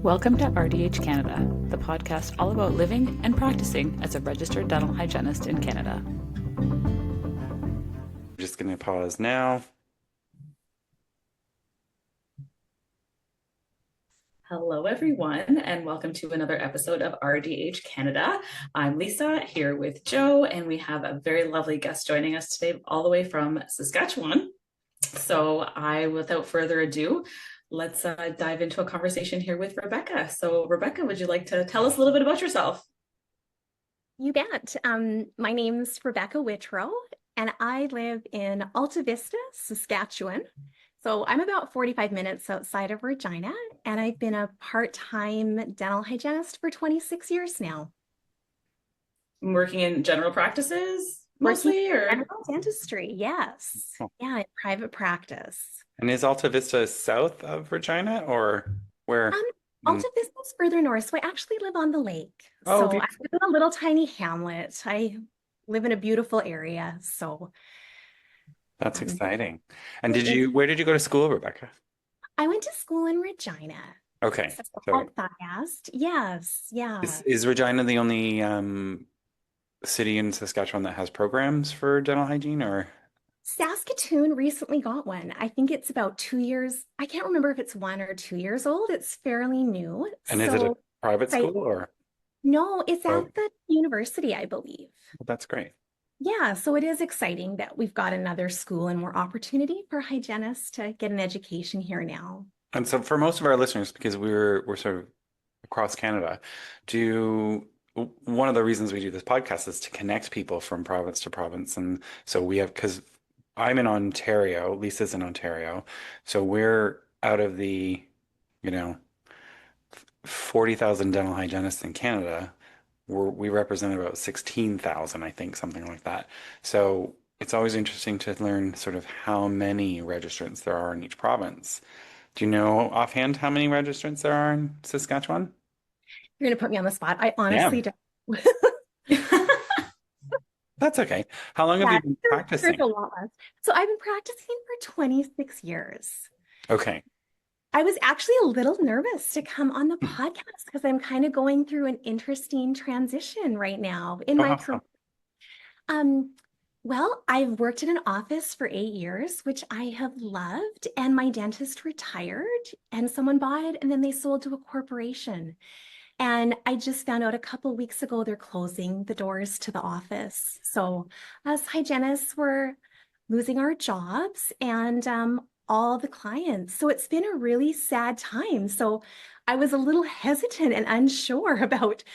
Welcome to RDH Canada, the podcast all about living and practicing as a registered dental hygienist in Canada. Just going to pause now. Hello, everyone, and welcome to another episode of RDH Canada. I'm Lisa here with Joe, and we have a very lovely guest joining us today, all the way from Saskatchewan. So, without further ado, let's dive into a conversation here with Rebecca. So, Rebecca, would you like to tell us a little bit about yourself? You bet. My name's Rebecca Withrow, and I live in Alta Vista, Saskatchewan. So I'm about 45 minutes outside of Regina, and I've been a part-time dental hygienist for 26 years now. Working in general practices mostly, or general dentistry? Yes. Oh. Yeah, in private practice. And is Alta Vista south of Regina or where? Alta Vista's further north, so I actually live on the lake. Oh, so beautiful. I live in a little tiny hamlet. I live in a beautiful area, so That's exciting. And where did you go to school, Rebecca? I went to school in Regina. Okay. So fast. Yes. Yeah. Is Regina the only city in Saskatchewan that has programs for dental hygiene, or? Saskatoon recently got one. I think it's about 2 years. I can't remember if it's 1 or 2 years old. It's fairly new. And is it a private school or? No, it's at the university, I believe. Well, that's great. Yeah, so it is exciting that we've got another school and more opportunity for hygienists to get an education here now. And so for most of our listeners, because we're sort of across Canada, one of the reasons we do this podcast is to connect people from province to province. And so because I'm in Ontario, Lisa's in Ontario, so we're out of the, 40,000 dental hygienists in Canada. We represent about 16,000, I think, something like that. So it's always interesting to learn sort of how many registrants there are in each province. Do you know offhand how many registrants there are in Saskatchewan? You're going to put me on the spot. I honestly don't. That's okay. How long have you been practicing? There's a lot less. So I've been practicing for 26 years. Okay. I was actually a little nervous to come on the podcast because I'm kind of going through an interesting transition right now in my career. Well, I've worked in an office for 8 years, which I have loved, and my dentist retired and someone bought it and then they sold to a corporation. And I just found out a couple of weeks ago they're closing the doors to the office. So us hygienists were losing our jobs and all the clients. So it's been a really sad time. So I was a little hesitant and unsure about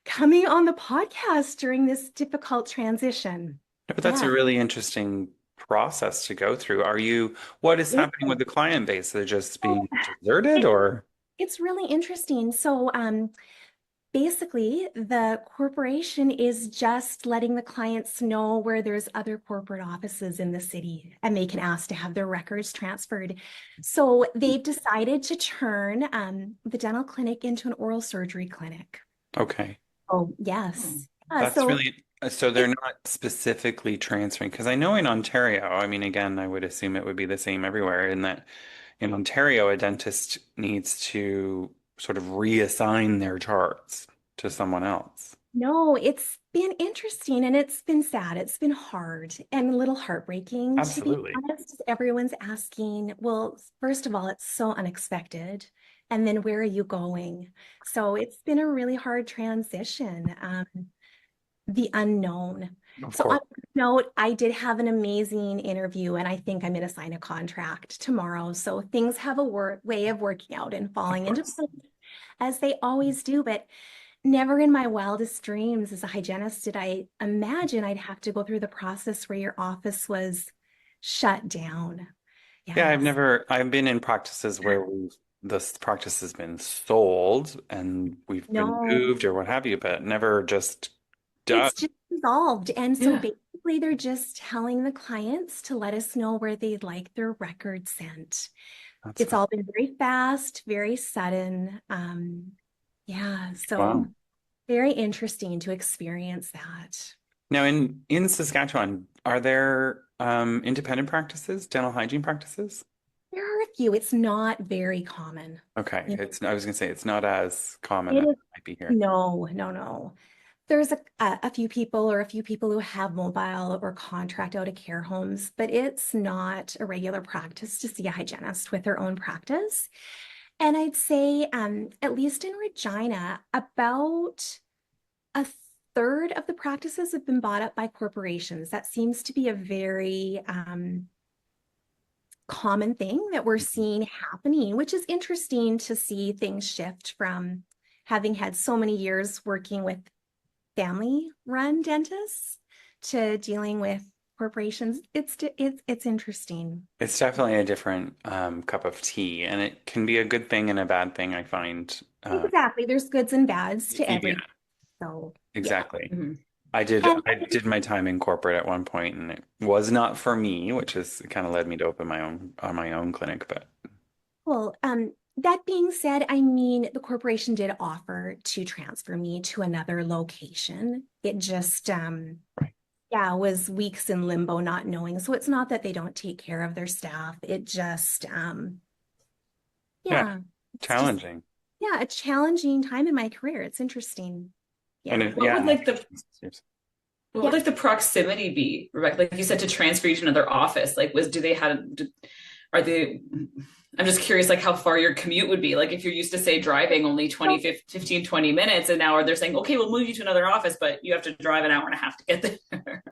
coming on the podcast during this difficult transition. But that's a really interesting process to go through. What is happening with the client base? They're just being deserted or? It's really interesting. So basically, the corporation is just letting the clients know where there's other corporate offices in the city and they can ask to have their records transferred. So they've decided to turn the dental clinic into an oral surgery clinic. Okay. Oh, yes. So they're not specifically transferring, because I know in Ontario, I mean, again, I would assume it would be the same everywhere, in that in Ontario, a dentist needs to sort of reassign their charts to someone else. No, it's been interesting and it's been sad. It's been hard and a little heartbreaking. Absolutely. To be honest, everyone's asking, well, first of all, it's so unexpected. And then where are you going? So it's been a really hard transition. The unknown. So on that note, I did have an amazing interview and I think I'm going to sign a contract tomorrow. So things have a way of working out and falling into place as they always do. But never in my wildest dreams as a hygienist did I imagine I'd have to go through the process where your office was shut down. Yes. Yeah, I've been in practices where this practice has been sold and we've been moved or what have you, but never just done. It's just dissolved. And so basically they're just telling the clients to let us know where they'd like their record sent. It's all been very fast, very sudden. So very interesting to experience that. Now in Saskatchewan, are there independent practices, dental hygiene practices? There are a few. It's not very common. Okay, You know, I was gonna say it's not as common it as is it might be here. no, no, no. There's a few people who have mobile or contract out of care homes, but it's not a regular practice to see a hygienist with their own practice. And I'd say, at least in Regina, about a third of the practices have been bought up by corporations. That seems to be a very common thing that we're seeing happening, which is interesting to see things shift from having had so many years working with family-run dentists to dealing with corporations. It's interesting. It's definitely a different cup of tea, and it can be a good thing and a bad thing, I find. Exactly. There's goods and bads to Yeah, everything. So yeah. exactly. Mhm. And I did my time in corporate at one point, and it was not for me, which is kind of led me to open my own clinic. But well, that being said, I mean, the corporation did offer to transfer me to another location. It just, right. yeah, was weeks in limbo, not knowing. So it's not that they don't take care of their staff. It just, Yeah, yeah, it's just, challenging. yeah, a challenging time in my career. It's interesting. And Yeah. it, What yeah, would and like after the 6 years. what would Yeah. like the proximity be, Rebecca? Like you said, to transfer you to another office. Like, was do they have? Are they? I'm just curious, like how far your commute would be. Like if you're used to say driving only 20, 15, 20 minutes, and now they're saying, okay, we'll move you to another office, but you have to drive an hour and a half to get there.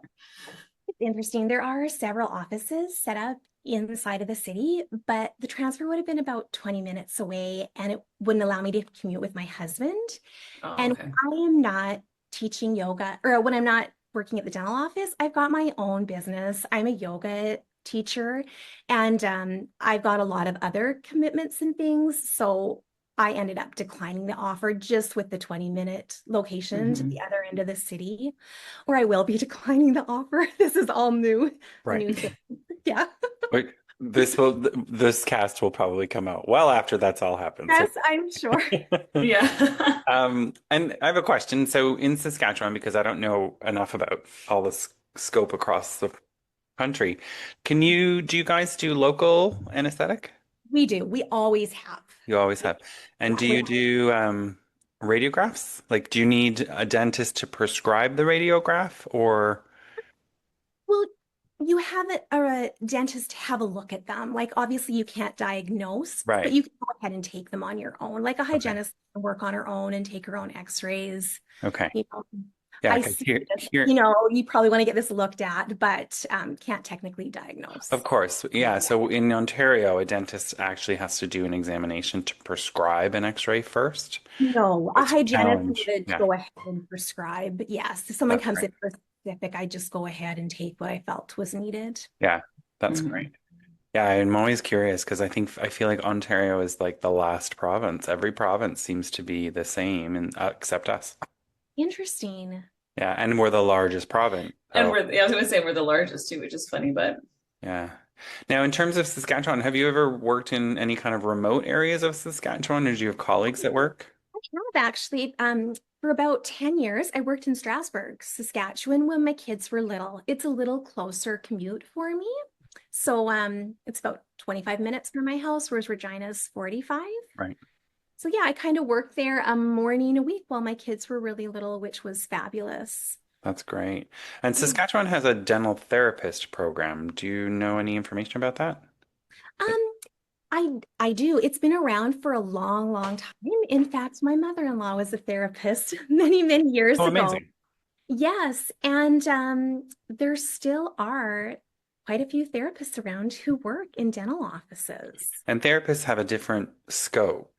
It's interesting. There are several offices set up inside of the city, but the transfer would have been about 20 minutes away and it wouldn't allow me to commute with my husband. Oh, And okay. I am not teaching yoga, or when I'm not working at the dental office, I've got my own business. I'm a yoga teacher and I've got a lot of other commitments and things. So I ended up declining the offer just with the 20-minute location to the Mhm. other end of the city, or I will be declining the offer. This is all new, a Right. new thing. Yeah. Wait, this cast will probably come out well after that's all happened. So Yes, I'm sure. Yeah. and I have a question. So in Saskatchewan, because I don't know enough about all the scope across the country, do you guys do local anesthetic? We do. We always have. You always Yeah. have. And Yeah. do you do radiographs? Like, do you need a dentist to prescribe the radiograph or? Well, you have a dentist have a look at them. Like, obviously, you can't diagnose, but Right. you can go ahead and take them on your own. Like a Okay. hygienist can work on her own and take her own x-rays. Okay. You know, Yeah, I because see this, here, you probably want to get this looked at, but can't technically of diagnose. course, yeah. So in Ontario, a dentist actually has to do an examination to prescribe an X-ray first. No, a It's a hygienist challenge. would Yeah, go ahead and prescribe. Yes, if someone that's comes great. in for specific, I just go ahead and take what I felt was needed. Yeah, that's Mhm. great. Yeah, I'm always curious because I feel like Ontario is like the last province. Every province seems to be the same, and except us. Interesting. Yeah, and we're the largest province. And So yeah, I was going to say we're the largest too, which is funny, but yeah. Now, in terms of Saskatchewan, have you ever worked in any kind of remote areas of Saskatchewan, or do you have colleagues that work? I have actually. For about 10 years, I worked in Strasbourg, Saskatchewan when my kids were little. It's a little closer commute for me. So it's about 25 minutes from my house, whereas Regina's 45. Right. So yeah, I kind of worked there a morning a week while my kids were really little, which was fabulous. That's great. And Yeah. Saskatchewan has a dental therapist program. Do you know any information about that? Um, I do. It's been around for a long, long time. In fact, my mother-in-law was a therapist many, many years Oh, ago. amazing. Yes, and there still are quite a few therapists around who work in dental offices. And therapists have a different scope.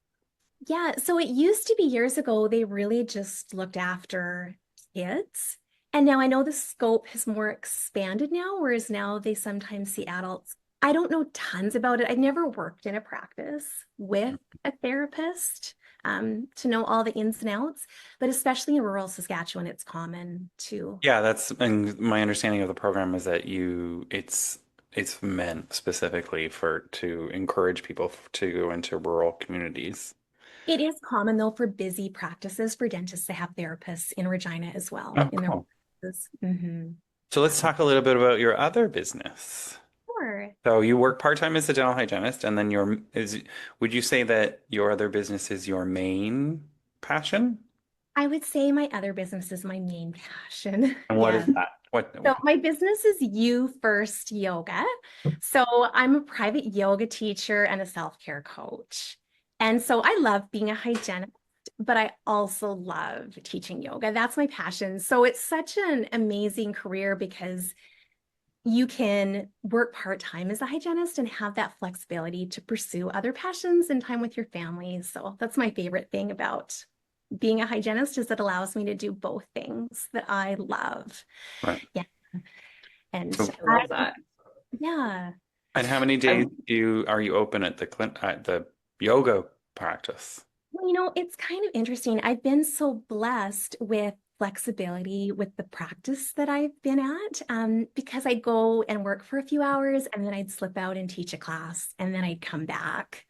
Yeah, so it used to be years ago, they really just looked after kids. And now I know the scope has more expanded now, whereas now they sometimes see adults. I don't know tons about it. I've never worked in a practice with a therapist to know all the ins and outs, but especially in rural Saskatchewan, it's common to. Yeah, and my understanding of the program is that it's meant specifically for to encourage people to go into rural communities. It is common though for busy practices for dentists to have therapists in Regina as well Oh, in their cool. practices. So let's talk a little bit about your other business. Sure. So you work part-time as a dental hygienist, and then would you say that your other business is your main passion? I would say my other business is my main passion. And what is Yeah. that? What? So my business is You First Yoga. So I'm a private yoga teacher and a self-care coach. And so I love being a hygienist, but I also love teaching yoga. That's my passion. So it's such an amazing career because you can work part-time as a hygienist and have that flexibility to pursue other passions and time with your family. So that's my favorite thing about being a hygienist is it allows me to do both things that I love. Right. Yeah. And So, I love that. yeah. and how many I, days are you open at the yoga practice? Well, it's kind of interesting. I've been so blessed with flexibility with the practice that I've been at because I'd go and work for a few hours and then I'd slip out and teach a class and then I'd come back.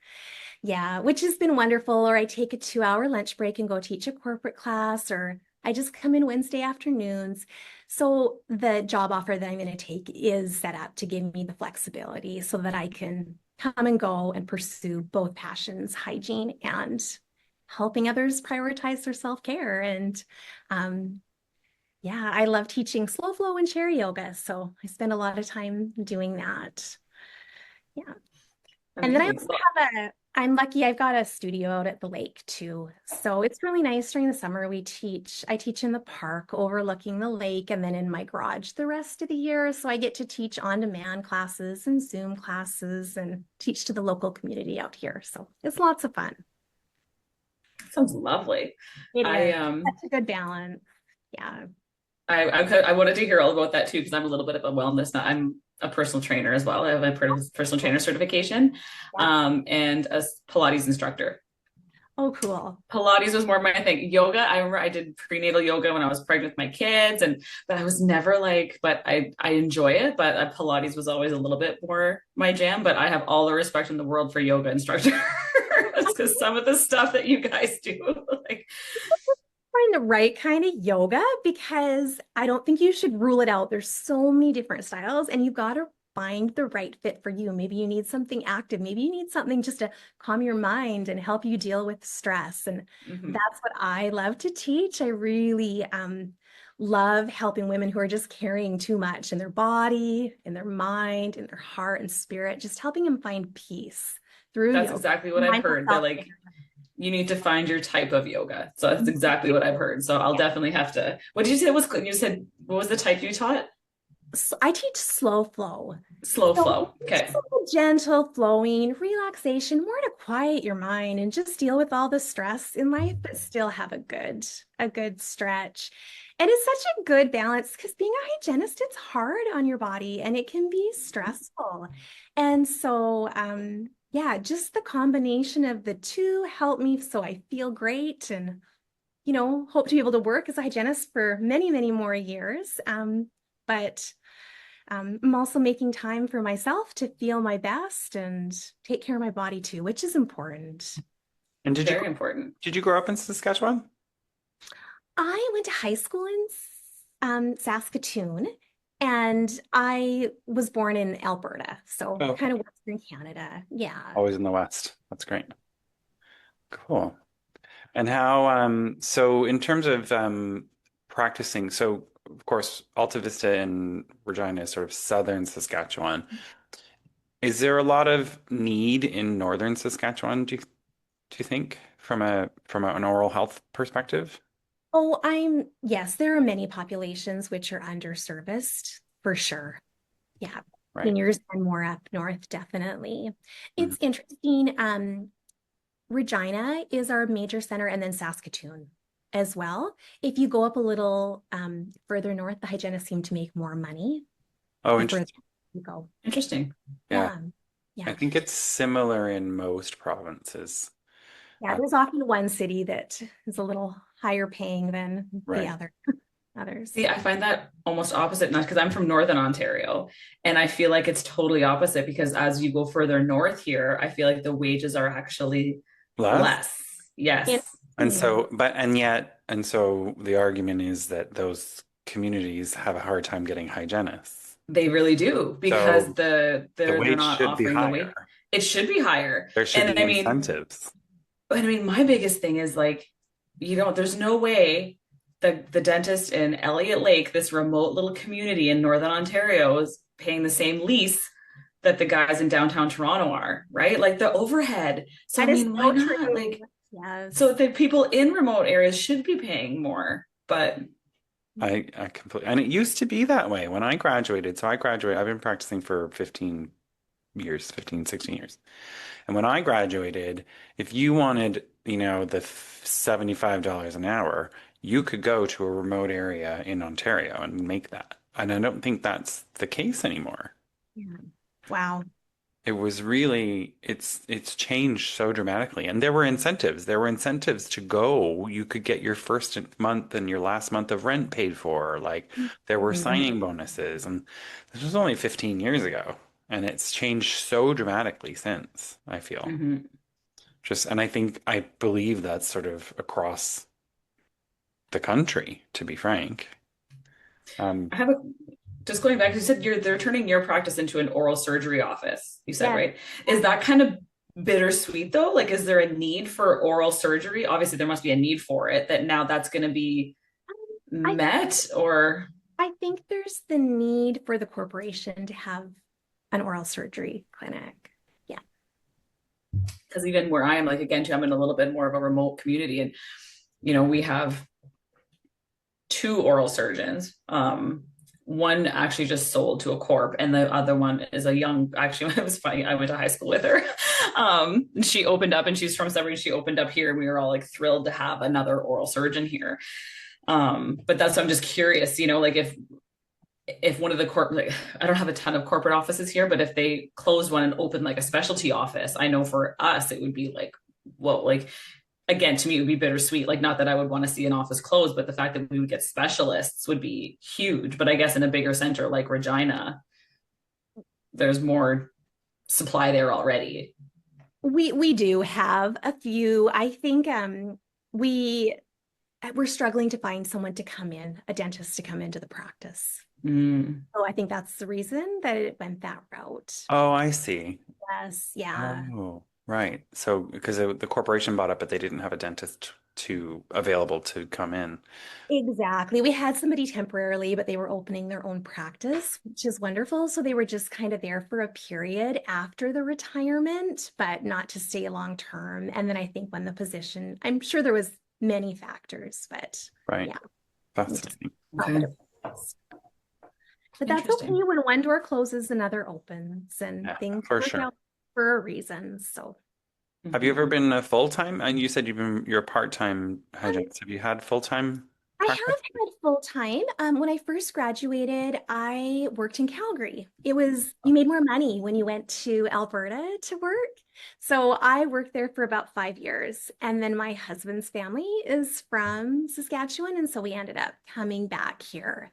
Yeah, which has been wonderful. Or I take a 2-hour lunch break and go teach a corporate class, or I just come in Wednesday afternoons. So the job offer that I'm going to take is set up to give me the flexibility so that I can come and go and pursue both passions, hygiene and helping others prioritize their self-care. And yeah, I love teaching slow flow and chair yoga. So I spend a lot of time doing that. Yeah. And then I amazing. also I'm lucky I've got a studio out at the lake too. So it's really nice during the summer. I teach in the park overlooking the lake and then in my garage the rest of the year. So I get to teach on-demand classes and Zoom classes and teach to the local community out here. So it's lots of fun. Sounds lovely. It I is. That's a good balance. Yeah. I wanted to hear all about that too because I'm a little bit of a wellness nut. I'm a personal trainer as well. I have my personal trainer certification, Yeah. and a Pilates instructor. Oh, cool. Pilates was more my thing. Yoga, I remember I did prenatal yoga when I was pregnant with my kids, but I was never but I enjoy it. But Pilates was always a little bit more my jam. But I have all the respect in the world for yoga instructors because some of the stuff that you guys do, like Find the right kind of yoga because I don't think you should rule it out. There's so many different styles and you've got to find the right fit for you. Maybe you need something active. Maybe you need something just to calm your mind and help you deal with stress. And mhm. that's what I love to teach. I really love helping women who are just carrying too much in their body, in their mind, in their heart and spirit, just helping them find peace through That's yoga. exactly what I've Mindful heard. That self-care. like you need to find your type of yoga. So that's exactly what I've heard. So I'll definitely have to. What did you say was? You said what was the type you taught? So I teach slow flow. Slow So flow. just Okay. a gentle flowing relaxation, more to quiet your mind and just deal with all the stress in life, but still have a good stretch. And it's such a good balance because being a hygienist, it's hard on your body and it can be stressful. And so, yeah, just the combination of the two help me so I feel great and, hope to be able to work as a hygienist for many, many more years. But I'm also making time for myself to feel my best and take care of my body too, which is important. And Very important. did you grow up in Saskatchewan? I went to high school in Saskatoon, and I was born in Alberta, so Oh, kind of Western Canada. Yeah. always in the West. That's great. Cool. And how, so in terms of practicing, so of course, Alta Vista and Regina is sort of southern Saskatchewan. Is there a lot of need in northern Saskatchewan, do you think, an oral health perspective? Oh, yes, there are many populations which are underserviced for sure. Yeah. Right. Seniors and more up north, definitely. Mhm. It's interesting. Regina is our major center, and then Saskatoon as well. If you go up a little further north, the hygienists seem to make more money Oh, the further interesting. you go. Interesting. Yeah. Yeah, I yeah, think it's similar in most provinces. yeah. Uh, There's often one city that is a little higher paying than the right. others. See, I find that almost opposite, not because I'm from Northern Ontario, and I feel like it's totally opposite because as you go further north here, I feel like the wages are actually Less? less. Yes. And Interesting. so, and so the argument is that those communities have a hard time getting hygienists. They really do because So the they're wage not should be offering the higher. weight. It should be higher. There should And be incentives. my biggest thing is like, there's no way the dentist in Elliott Lake, this remote little community in Northern Ontario, is paying the same lease that the guys in downtown Toronto are, right? Like the overhead. So I That is mean, why so not? true. Like, so Yes. the people in remote areas should be paying more, but I completely, and it used to be that way when I graduated. So I graduated, I've been practicing for 15 years, 15, 16 years. And when I graduated, if you wanted, the $75 an hour, you could go to a remote area in Ontario and make that. And I don't think that's the case anymore. Yeah. Wow. It was really, it's changed so dramatically. And there were incentives. There were incentives to go. You could get your first month and your last month of rent paid for. Like there were Mhm. signing bonuses. And this was only 15 years ago. And it's changed so dramatically since, I feel. mhm. And I believe that's sort of across the country, to be frank. Um, I have a just going back, you said they're turning your practice into an oral surgery office. You said, Yes. right? Is that kind of bittersweet though? Like, is there a need for oral surgery? Obviously, there must be a need for it that now that's going to be I met, or I think there's the need for the corporation to have an oral surgery clinic. Yeah. because even where I am, like again, too, I'm in a little bit more of a remote community, and we have two oral surgeons. One actually just sold to a corp, and the other one is a young. Actually, it was funny. I went to high school with her. She opened up, and she's from Sudbury. She opened up here, and we were all like thrilled to have another oral surgeon here. But that's I'm just curious, like if one of the like, I don't have a ton of corporate offices here, but if they closed one and opened like a specialty office, I know for us it would be like, well, like again, to me, it would be bittersweet. Like, not that I would want to see an office closed, but the fact that we would get specialists would be huge. But I guess in a bigger center like Regina, there's more supply there already. We do have a few. I think we we're struggling to find someone to come in, a dentist to come into the practice. Mm. So I think that's the reason that it went that route. oh, I see. Yes, yeah. Oh, right. So because the corporation bought it, but they didn't have a dentist to available to come in. Exactly. We had somebody temporarily, but they were opening their own practice, which is wonderful. So they were just kind of there for a period after the retirement, but not to stay long term. And then I think when the position, I'm sure there was many factors, but Right. yeah, we just Fascinating. thought that Okay. it was. But that's okay Interesting. when one door closes, another opens, and Yeah, things for work sure. out for a reason. So Have you ever Mhm. been a full-time? And you said you're a part-time um, hygienist. Have you had full-time I practice? have had full time. When I first graduated, I worked in Calgary. You made more money when you went to Alberta to work. So I worked there for about 5 years. And then my husband's family is from Saskatchewan. And so we ended up coming back here.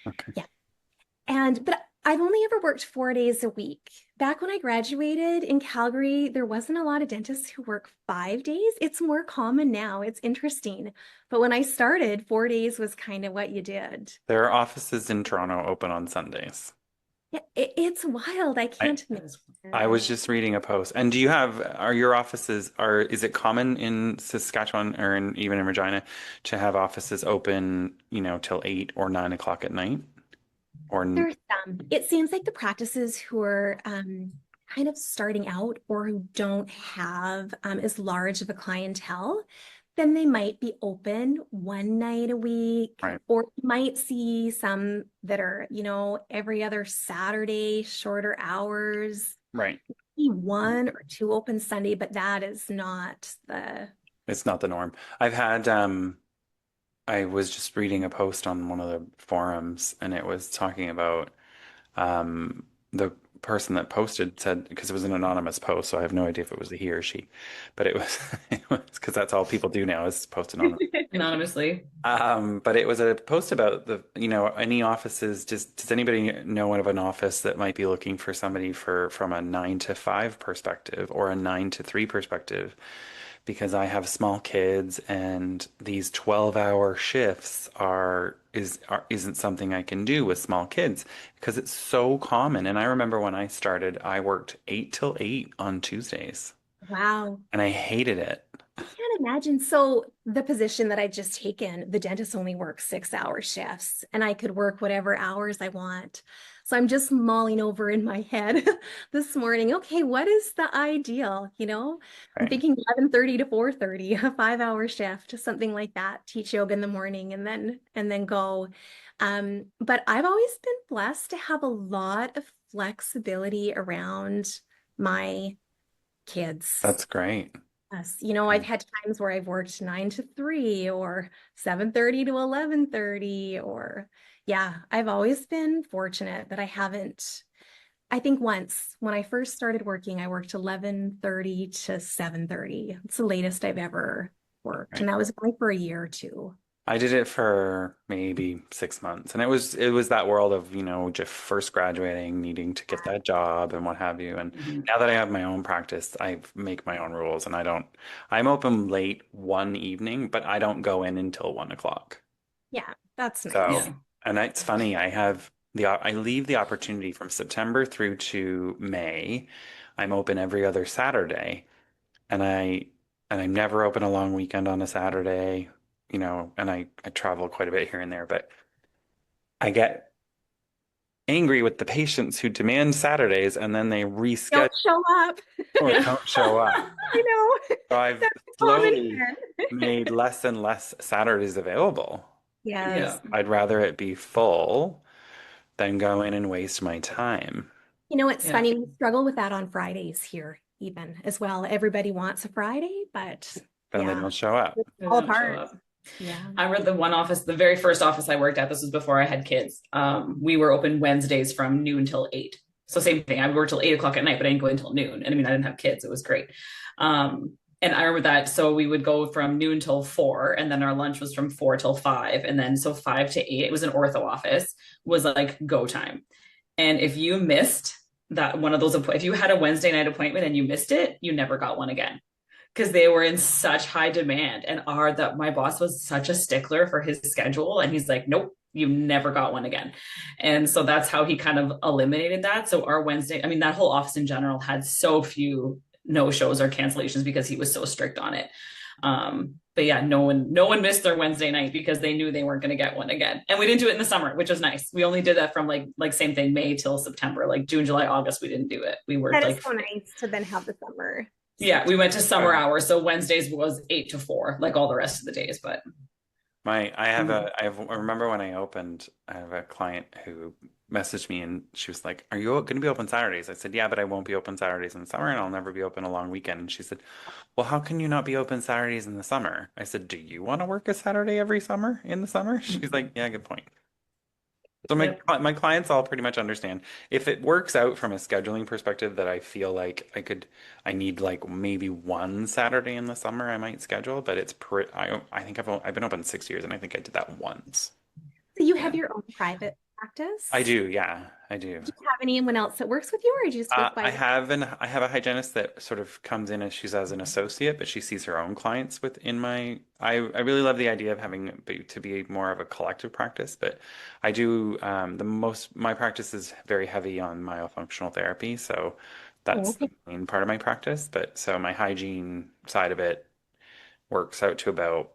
Okay. Yeah. But I've only ever worked 4 days a week. Back when I graduated in Calgary, there wasn't a lot of dentists who work 5 days. It's more common now. It's interesting. But when I started, 4 days was kind of what you did. There are offices in Toronto open on Sundays. Yeah, it's wild. I I can't That is I imagine. was just reading a post. And are your offices is it common in Saskatchewan or even in Regina to have offices open, till 8 or 9 o'clock at night? Or There's some. It seems like the practices who are kind of starting out or who don't have as large of a clientele, then they might be open one night a week, right, or you might see some that are, every other Saturday, shorter hours, right. maybe one or two open Sunday, but that is not the. It's not the norm. I've had I was just reading a post on one of the forums and it was talking about the person that posted said because it was an anonymous post, so I have no idea if it was a he or she, but it was it was because that's all people do now is post anonymous. anonymously. But it was a post about any offices. Does anybody know of an office that might be looking for somebody from a 9 to 5 perspective or a 9 to 3 perspective? because I have small kids and these 12-hour shifts isn't something I can do with small kids because it's so common. And I remember when I started, I worked 8 till 8 on Tuesdays Wow. and I hated it. I can't imagine. So the position that I've just taken, the dentist only works 6-hour shifts, and I could work whatever hours I want. So I'm just mulling over in my head this morning. Okay, what is the ideal? I'm Right. thinking 11:30 to 4:30, a 5-hour shift, something like that. Teach yoga in the morning and then go. But I've always been blessed to have a lot of flexibility around my kids. That's great. Yes, I've had times where I've worked 9 to 3 or 7:30 to 11:30 or yeah, I've always been fortunate that I haven't. I think once when I first started working, I worked 11:30 to 7:30. It's the latest I've ever worked, Right. and that was only for a year or two. I did it for maybe 6 months, and it was that world of, just first graduating, needing to get that job and what have you. And Mhm. now that I have my own practice, I make my own rules, and I'm open late one evening, but I don't go in until 1 o'clock. Yeah, that's nice. So, Yeah. and it's funny, I leave the opportunity from September through to May. I'm open every other Saturday and I'm never open a long weekend on a Saturday, and I travel quite a bit here and there, but I get angry with the patients who demand Saturdays and then they reschedule Don't show up. or Yeah. don't show up. I know. So I've That's a common slowly trend. made less and less Saturdays available. Yeah. Yes. I'd rather it be full than go in and waste my time. It's Yeah. funny, we struggle with that on Fridays here, even as well. Everybody wants a Friday, but Then they yeah, don't show up. it's They all don't show apart. up. Yeah. I remember the one office, the very first office I worked at, this was before I had kids. We were open Wednesdays from noon till 8. So same thing. I worked till 8 o'clock at night, but I didn't go until noon. And I mean, I didn't have kids. It was great. And I remember that. So we would go from noon till 4, and then our lunch was from 4 till 5. And then so 5 to 8, it was an ortho office, was like go time. And if you missed that one of those, if you had a Wednesday night appointment and you missed it, you never got one again because they were in such high demand. And my boss was such a stickler for his schedule, and he's like, nope, you never got one again. And so that's how he kind of eliminated that. So our Wednesday, I mean, that whole office in general had so few no shows or cancellations because he was so strict on it. But yeah, no one missed their Wednesday night because they knew they weren't going to get one again. And we didn't do it in the summer, which was nice. We only did that from like same thing, May till September. Like June, July, August, we didn't do it. We worked That is like, so nice to then have the summer yeah, switch. we went to summer Uh, hours. So Wednesdays was 8 to 4, like all the rest of the days. But I remember when I opened, I have a client who messaged me and she was like, "Are you going to be open Saturdays?" I said, "Yeah, but I won't be open Saturdays in the summer and I'll never be open a long weekend." And she said, "Well, how can you not be open Saturdays in the summer?" I said, "Do you want to work a Saturday every summer in the summer?" She's like, "Yeah, good point." So my yep. my clients all pretty much understand. If it works out from a scheduling perspective that I feel like I need like maybe one Saturday in the summer I might schedule, but I think I've been open 6 years and I think I did that once. So you have Yeah. your own private I practice? do, yeah, I do. Do you have anyone else that works with you, or do you just work by yourself? I have a hygienist that sort of comes in as she's as an associate, but she sees her own clients within my. I really love the idea of having to be more of a collective practice, but I do my practice is very heavy on myofunctional therapy, so Oh, that's the okay. main part of my practice. But so my hygiene side of it works out to about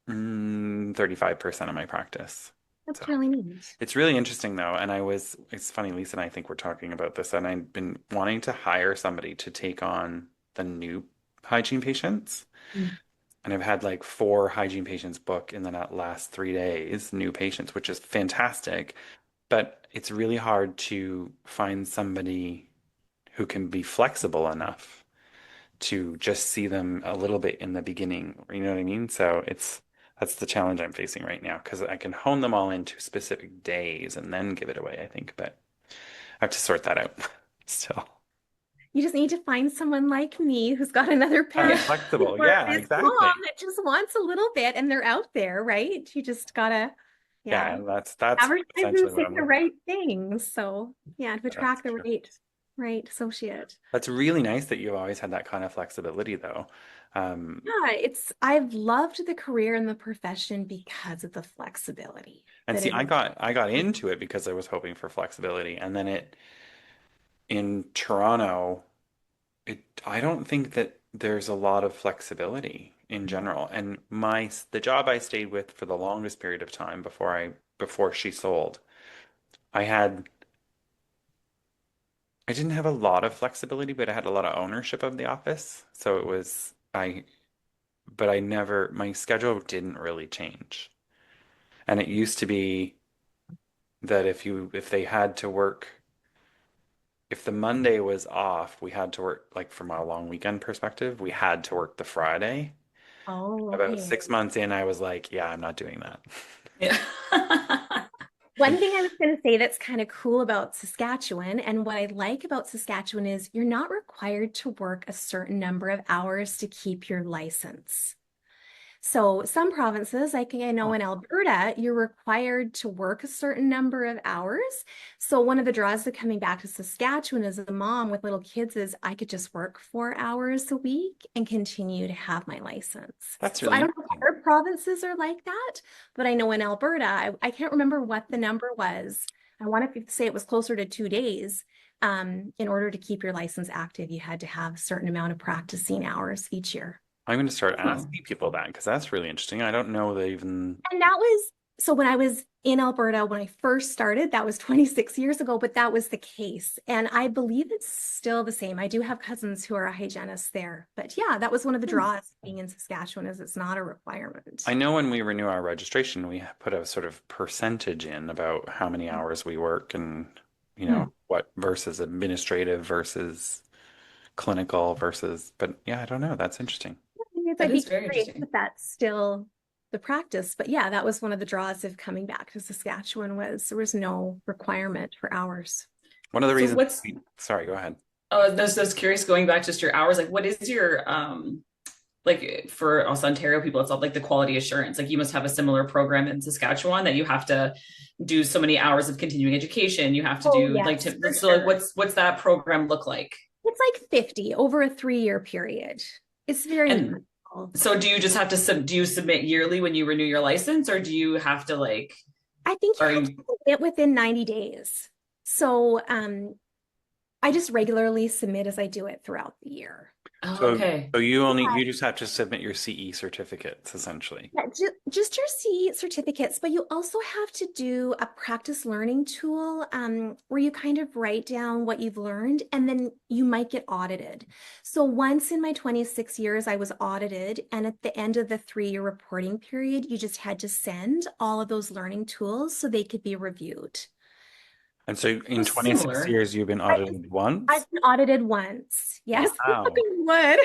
35% of my practice. So. That's really neat. It's really interesting though, and it's funny, Lisa and I think we're talking about this, and I've been wanting to hire somebody to take on the new hygiene patients. Mm. And I've had like 4 hygiene patients book in the last 3 days, new patients, which is fantastic. But it's really hard to find somebody who can be flexible enough to just see them a little bit in the beginning. You know what I mean? So that's the challenge I'm facing right now because I can hone them all into specific days and then give it away, I think. But I have to sort that out still. You just need to find someone like me who's got another Yeah. passion Flexible. for Yeah, this mom exactly. that just wants a little bit, and they're out there, right? You just gotta, Yeah, yeah, that's advertise and essentially what say I'm the looking right things. So yeah, to for. That's attract the true. right associate. That's really nice that you've always had that kind of flexibility though. Yeah, I've loved the career and the profession because of the flexibility And that see, it is. I got into it because I was hoping for flexibility, and then it in Toronto, I don't think that there's a lot of flexibility in general. And the job I stayed with for the longest period of time before she sold, I had I didn't have a lot of flexibility, but I had a lot of ownership of the office. So it was but I never my schedule didn't really change. And it used to be that if they had to work if the Monday was off, we had to work, like from a long weekend perspective, we had to work the Friday. Oh, About okay. 6 months in, I was like, yeah, I'm not doing that. Yeah. One thing I was going to say that's kind of cool about Saskatchewan, and what I like about Saskatchewan is you're not required to work a certain number of hours to keep your license. So some provinces, like I know Oh, in Alberta, you're required to work a certain number of hours. So one of the draws of coming back to Saskatchewan as a mom with little kids is I could just work 4 hours a week and continue to have my license. that's So I really don't know if interesting. other provinces are like that, but I know in Alberta, I can't remember what the number was. I want to say it was closer to 2 days. In order to keep your license active, you had to have a certain amount of practicing hours each year. I'm going to start Oh. asking people that because that's really interesting. I don't know they even. And that was so when I was in Alberta, when I first started, that was 26 years ago, but that was the case. And I believe it's still the same. I do have cousins who are hygienists there. But yeah, that was one of the draws of being in Saskatchewan is it's not a requirement. I know when we renew our registration, we put a sort of percentage in about how many hours we work and, Hmm. what versus administrative versus clinical versus, but yeah, I don't know. That's interesting. That I'd be is very curious interesting. if that's still the practice. But yeah, that was one of the draws of coming back to Saskatchewan was there was no requirement for hours. One of the So reasons, what's sorry, go ahead. I was curious going back just your hours, like what is your like for us Ontario people, it's all like the quality assurance. Like you must have a similar program in Saskatchewan that you have to do so many hours of continuing education. You have to Oh, do like yes, for so like sure. what's that program look like? It's like 50 over a 3 year period. It's very And manageable. so do you just have to do you submit yearly when you renew your license, or do you have to like I think you are have to you submit within 90 days. So I just regularly submit as I do it throughout the year. oh, So, okay. so Yeah, you just have to submit your CE certificates essentially. yeah, just your CE certificates, but you also have to do a practice learning tool where you kind of write down what you've learned and then you might get audited. So once in my 26 years, I was audited, and at the end of the 3 year reporting period, you just had to send all of those learning tools so they could be reviewed. And so So in 26 similar. years, you've been I, audited I've once? been audited once. Yes, knock Wow. on wood.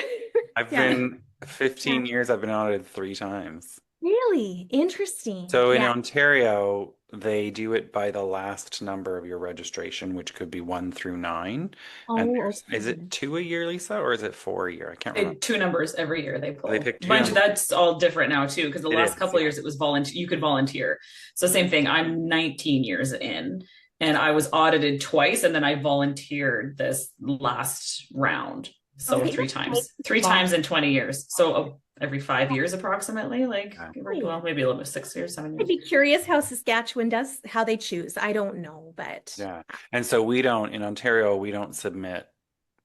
I've Yeah, been yeah. 15 years, I've been audited 3 times. Really interesting. So in Yeah. Ontario, they do it by the last number of your registration, which could be 1 through 9. And Oh, is okay. it two a year, Lisa, or is it 4 a year? I can't remember. Two numbers every year they They pull. pick two Mind you, numbers. that's all different now too, because the It last is, couple of yeah. years it was volunteer. You could volunteer. So same thing. I'm 19 years in, and I was audited twice, and then I volunteered this last round. So Okay, that's nice. three Long. times in 20 years. So every 5 years approximately, like Yeah. well, maybe a little bit 6 years, I'd 7 years. be curious how Saskatchewan does, how they choose. I don't know, but Yeah. And so in Ontario, we don't submit,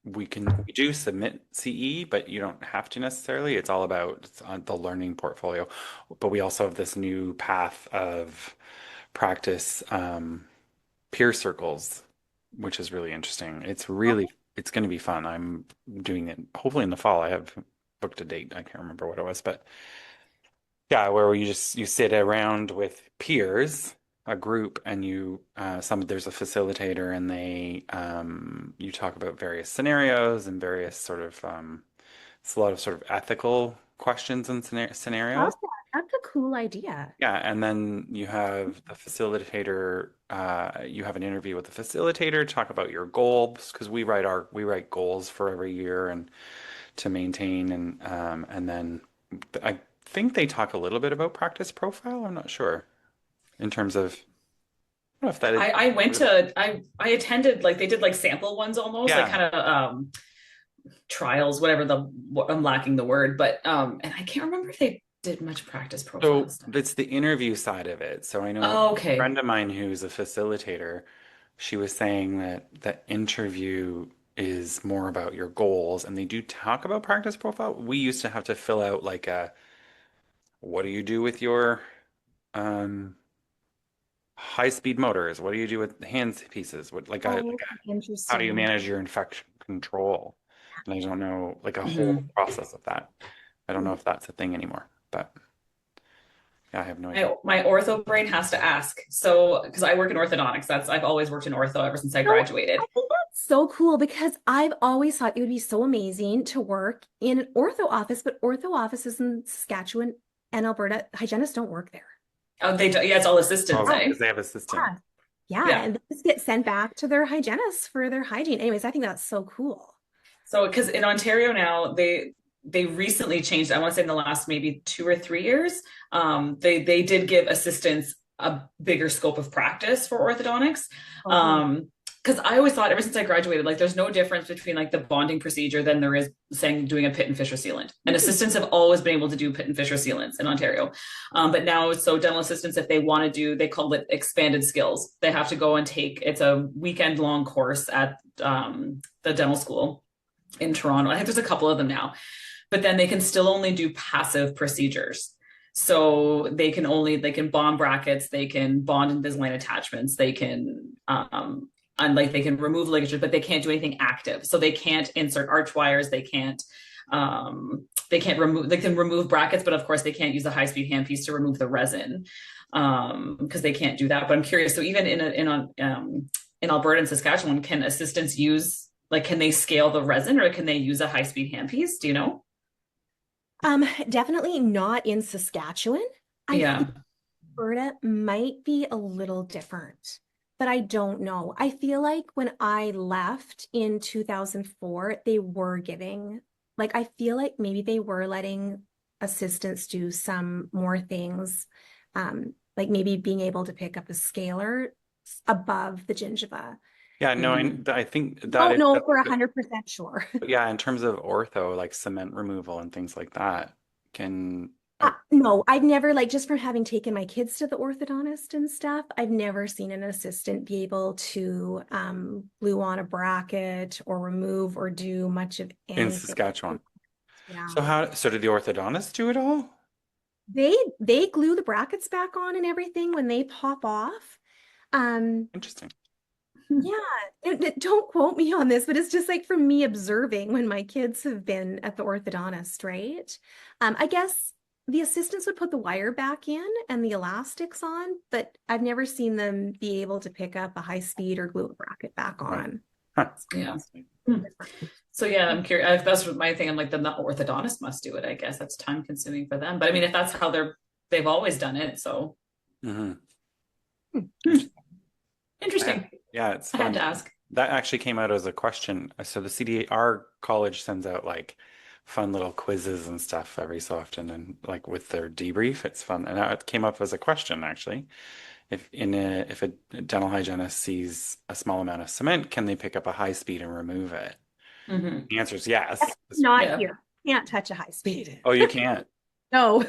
we do submit CE, but you don't have to necessarily. It's all about it's on the learning portfolio. But we also have this new path of practice peer circles, which is really interesting. It's going to be fun. I'm doing it hopefully in the fall. I have booked a date. I can't remember what it was, but yeah, where you sit around with peers, a group, and there's a facilitator, and you talk about various scenarios and various sort of it's a lot of sort of ethical questions and love scenarios. that. That's a cool idea. Yeah, and then you have the facilitator, you have an interview with the facilitator, talk about your goals, because we write goals for every year and to maintain and then I think they talk a little bit about practice profile. I'm not sure in terms of I don't know if I went to I attended like they did like sample ones almost like yeah. kind of trials, whatever I'm lacking the word, but and I can't remember if they did much practice profile So stuff. it's the interview side of it. So I know a Oh, okay. friend of mine who's a facilitator, she was saying that the interview is more about your goals, and they do talk about practice profile. We used to have to fill out like a, what do you do with your um, high speed motors? What do you do with hand pieces? What Oh, how do you interesting. manage your infection control? And I don't know like a whole Hmm. process of that. I don't know if that's a thing anymore, but yeah, I have no idea. My ortho brain has to ask. So, because I work in orthodontics, I've always worked in ortho ever since I No, I graduated. think that's so cool because I've always thought it would be so amazing to work in an ortho office, but ortho offices in Saskatchewan and Alberta, hygienists don't work there. Oh, yeah, it's all assistants, Oh, Yeah, eh? because they have assistant. yeah, yeah, Yeah. and they just get sent back to their hygienists for their hygiene. Anyways, I think that's so cool. So, because in Ontario now, they recently changed. I want to say in the last maybe 2 or 3 years, they did give assistants a bigger scope of practice for orthodontics. Oh, Um, because I always thought ever since I graduated, like there's no difference between like the bonding procedure than there is saying doing a pit and fissure sealant. And hmm. assistants have always been able to do pit and fissure sealants in Ontario. But now, so dental assistants, if they want to do, they call it expanded skills. They have to go and take, it's a weekend long course at the dental school in Toronto. I think there's a couple of them now, but then they can still only do passive procedures. So they can bond brackets, they can bond Invisalign attachments, they can and like they can remove ligatures, but they can't do anything active. So they can't insert arch wires, they can't remove, they can remove brackets, but of course they can't use a high-speed handpiece to remove the resin because they can't do that. But I'm curious, so even in Alberta and Saskatchewan, can assistants use, like, can they scale the resin or can they use a high-speed handpiece? Do you know? Definitely not in Saskatchewan. I Yeah. think Alberta might be a little different, but I don't know. I feel like when I left in 2004, they were giving, like, I feel like maybe they were letting assistants do some more things, like maybe being able to pick up a scaler above the gingiva. Yeah, no, Mm-hmm. I think that Don't is, know for 100% sure. yeah, in terms of ortho, like cement removal and things like that, can, No, I've never, like, just from having taken my kids to the orthodontist and stuff, I've never seen an assistant be able to glue on a bracket or remove or do much of in anything. Saskatchewan. So Yeah. so did the orthodontist do it all? They glue the brackets back on and everything when they pop off. Um, Interesting. yeah, don't quote me on this, but it's just like from me observing when my kids have been at the orthodontist, right? I guess the assistants would put the wire back in and the elastics on, but I've never seen them be able to pick up a high speed or glue a bracket back Right. on. Huh. Yeah. Fascinating. Hmm. Different. So yeah, I'm curious. That's what my thing. I'm like, then the orthodontist must do it. I guess that's time consuming for them. But I mean, if that's how they've always done it, so Hmm. hmm, Interesting. interesting. Yeah, it's I had to fun. ask. That actually came out as a question. So the CDA, our college sends out like fun little quizzes and stuff every so often, and like with their debrief, it's fun. And it came up as a question actually. If a dental hygienist sees a small amount of cement, can they pick up a high speed and remove it? Hmm. The answer is yes. Not Yeah. here. Can't touch a high speed. Oh, you can't. No.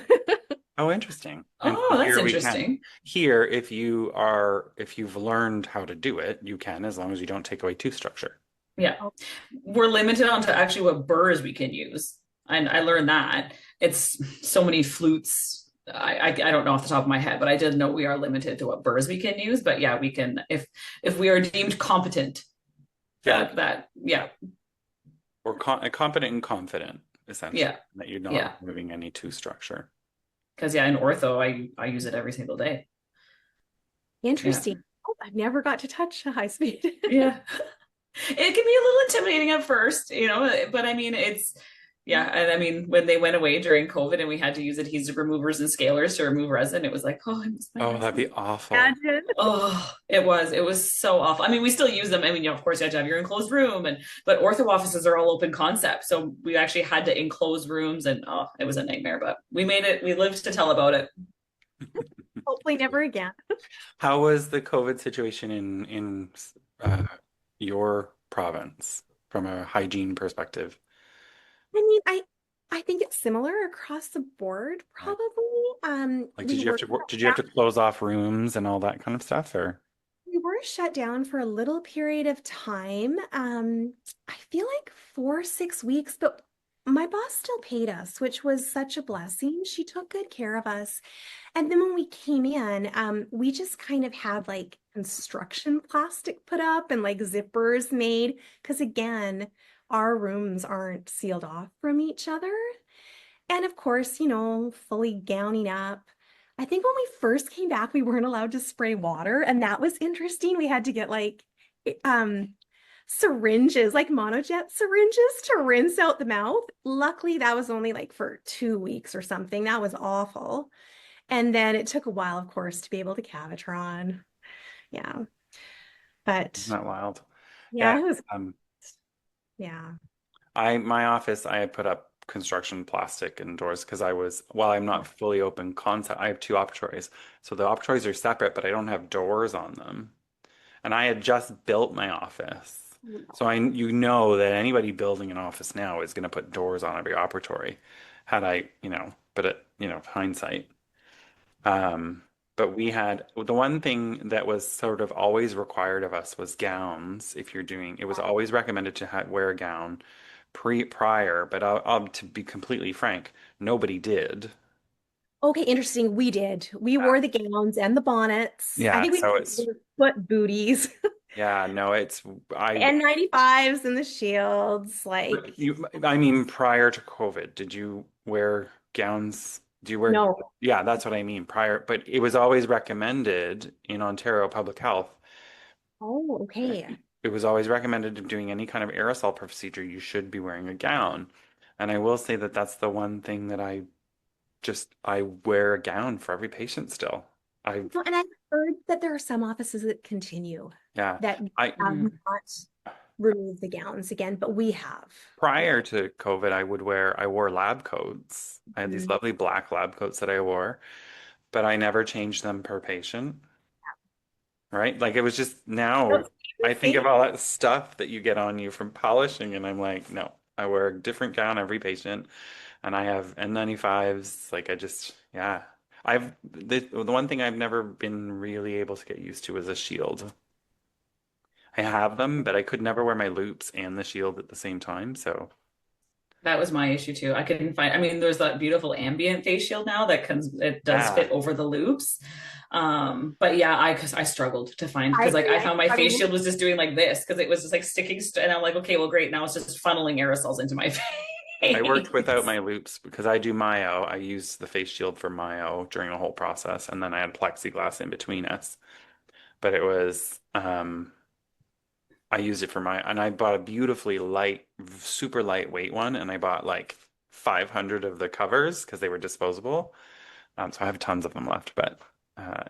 Oh, interesting. And Oh, so that's here we can. interesting. Here, if you've learned how to do it, you can, as long as you don't take away tooth structure. Yeah. We're limited on to actually what burrs we can use. And I learned that. It's so many flutes. I don't know off the top of my head, but I did know we are limited to what burrs we can use. But yeah, we can, if we are deemed competent, Yeah. that yeah, Or competent and confident, essentially, yeah, that you're not yeah. removing any tooth structure. Because yeah, in ortho, I use it every single day. Yeah. Interesting. Oh, I've never got to touch a high speed. Yeah. It can be a little intimidating at first, but I mean, yeah. And I mean, when they went away during COVID and we had to use adhesive removers and scalers to remove resin, it was like, oh, I miss my Oh, that'd be resin. awful. Imagine. Oh, it was so awful. I mean, we still use them. I mean, of course you have to have your enclosed room but ortho offices are all open concept. So we actually had to enclose rooms and oh, it was a nightmare, but we made it. We lived to tell about it. Hopefully never again. How was the COVID situation in uh, your province? from a hygiene perspective? I mean, I think it's similar across the board, Yeah. probably. Like, We were did you have to close off rooms and all that kind of stuff, or? we were shut down for a little period of time. I feel like 4, 6 weeks, but my boss still paid us, which was such a blessing. She took good care of us. And then when we came in, we just kind of had like construction plastic put up and like zippers made. Because again, our rooms aren't sealed off from each other. And of course, fully gowning up. I think when we first came back, we weren't allowed to spray water, and that was interesting. We had to get like syringes, like monojet syringes to rinse out the mouth. Luckily, that was only like for 2 weeks or something. That was awful. And then it took a while, of course, to be able to Cavatron. Yeah. Isn't But that wild? Yeah. yeah, it was, Um, yeah. my office, I had put up construction plastic indoors because while I'm not fully open concept, I have two operatories. So the operatories are separate, but I don't have doors on them. And I had just built my office. So you know that anybody building an office now is going to put doors on every operatory. Had I, but hindsight. Um, but we had the one thing that was sort of always required of us was gowns. If you're doing, it was always recommended to wear a gown prior, but to be completely frank, nobody did. Okay, interesting. We did. We wore the gowns and the bonnets. I Yeah, think we so it's wore foot booties. yeah, no, it's I N95s and the shields, like I mean prior to COVID, did you wear gowns? Do you wear no. Yeah, that's what I mean prior, but it was always recommended in Ontario Public Health. Oh, okay. It was always recommended if doing any kind of aerosol procedure, you should be wearing a gown. And I will say that that's the one thing that I wear a gown for every patient still. I No, and I've heard that there are some offices that continue Yeah. that I have Mhm. not removed the gowns again, but we have. Yeah. Prior to COVID, I wore lab coats. I had these Mhm. lovely black lab coats that I wore, but I never changed them per patient, right? Like it was just now Don't I think say of all that stuff that you get on you from polishing and I'm like, no, I wear a different gown every patient and I have N95s. Like I just, yeah. The one thing I've never been really able to get used to is a shield. I have them, but I could never wear my loops and the shield at the same time. So That was my issue too. I couldn't find, I mean, there's that beautiful ambient face shield now that it does yeah, fit over the loops. But yeah, cause I struggled to find, I cause like agree. I I found my face struggle. shield was just doing like this, cause it was just like sticking, and I'm like, okay, well, great. Now it's just funneling aerosols into my I worked without face. my loops because I do myo. I use the face shield for myo during the whole process, and then I had plexiglass in between us. But it was I used it for and I bought a beautifully light, super lightweight one, and I bought like 500 of the covers because they were disposable. So I have tons of them left. But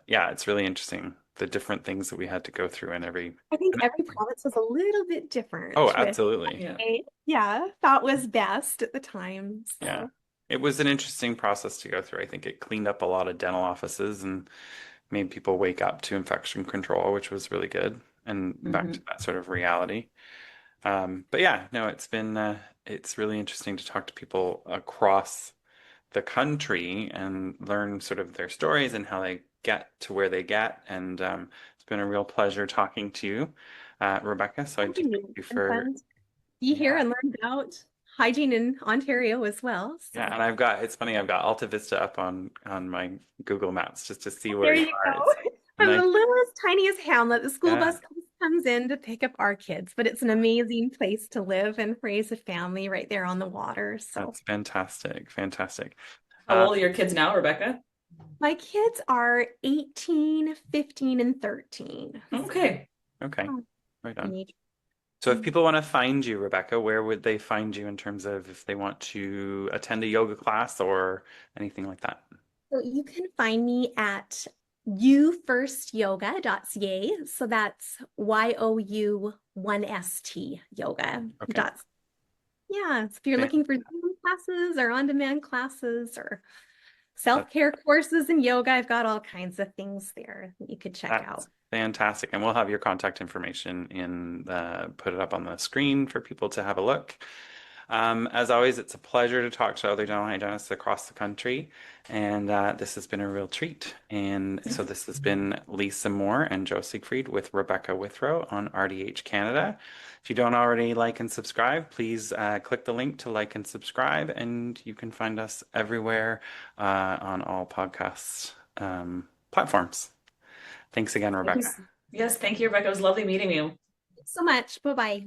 yeah, it's really interesting the different things that we had to go through in every. I think every province was a little bit Oh, different with, absolutely. Yeah. yeah, thought was best at the time. Yeah. So, It was an interesting process to go through. I think it cleaned up a lot of dental offices and made people wake up to infection control, which was really good, and back to Mhm. that sort of reality. But yeah, no, it's really interesting to talk to people across the country and learn sort of their stories and how they get to where they get. And it's been a real pleasure talking to you, Rebecca. So I do thank you and for fun to be here yeah. and learn about hygiene in Ontario as well. Yeah, So, and it's funny, I've got Alta Vista up on my Google Maps just to see where there you you are. go. It's a From nice, the littlest, tiniest hamlet, the school yeah, bus comes in to pick up our kids, but it's an amazing place to live and raise a family right there on the water. So, that's fantastic, fantastic. How Uh, old are your kids now, Rebecca? my kids are 18, 15, and 13. So, Okay. okay, oh, right on. teenage. So if people want to find you, Rebecca, where would they find you in terms of if they want to attend a yoga class or anything like that? So you can find me at youfirstyoga.ca. So that's YOU1ST yoga. Okay, Dot, yeah. So if you're fan- looking for Zoom classes or on-demand classes or that, self-care courses in yoga, I've got all kinds of things there that you could check that's out. Fantastic. And we'll have your contact information put it up on the screen for people to have a look. As always, it's a pleasure to talk to other dental hygienists across the country, and this has been a real treat. And so this has been Lisa Moore and Joe Siegfried with Rebecca Withrow on RDH Canada. If you don't already like and subscribe, please click the link to like and subscribe, and you can find us everywhere on all podcast platforms. Thanks again, Thank you. Rebecca. Yes, thank you, Rebecca. It was lovely meeting you. So much. Bye-bye.